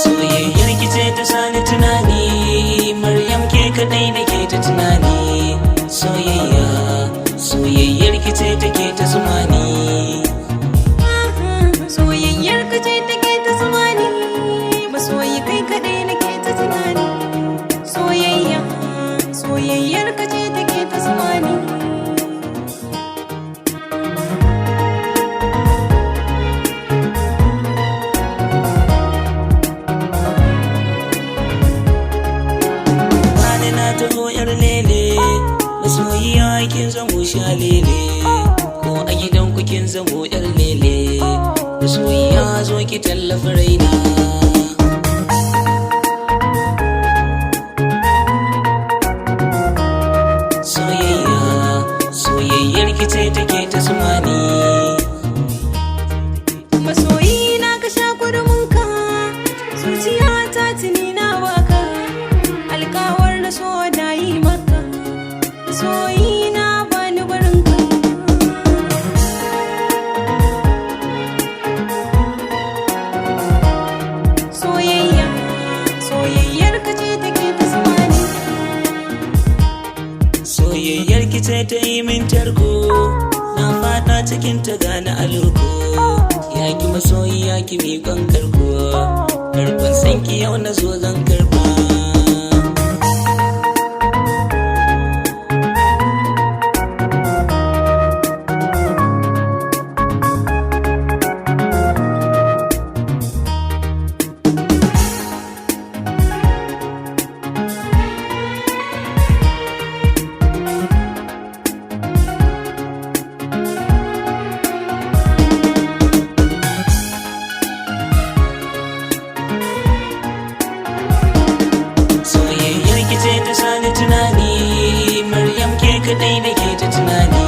Soyayyar ki ce ta sani tunani, Maryam ke kadai nake ta tunani. Soyayyar ki ce take ta zumani. Soyayyar ka ce take ta zumani, masoyi kai kadai nake ta tunani. Soyayyar ka ce take ta zumani. Na taho yar lele, masoyiya kin zamo shalele, ko a gidan ku kin zamo yar lele, masoyiya zo ki tallafa raina. Soyayyar ki ce take ta zumani. Masoyi na ka sha kurminka, zuciya ta tuni na baka, alkawar da so na yi maka, masoyi na bani barinka. Soyayyar ka ce take ta zumani. Soyayyar ki ce ta yi min tarko, na fada cikin ta gane alurko. Ya ki masoyi ya ki miƙon karko, karkon sanki yau na zo zan karba. Soyayyar ki ce ta sani tunani, Maryam ke kadai nake ta tunani.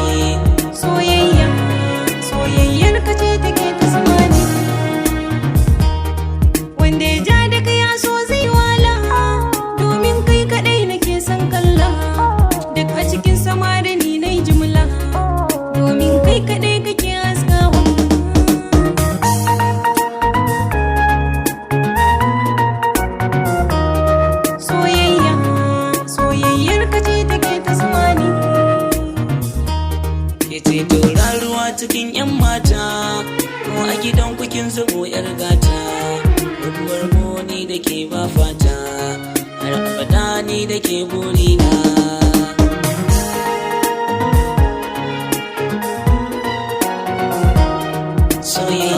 Soyayyar ka ce take ta zumani. Wanda ya ja da kai ya so zai wala, domin kai kadai nake son kalla. Duk a cikin sama da ni na yi jimla, domin kai kadai kake haskawa. Soyayyar ka ce take ta zumani. Ke ce tauraruwa cikin 'yan mata, ko a gidan kukin zamo 'yar gata. Rabuwar mu ni da ke ba fata, har abada ni da ke burina. Soyayya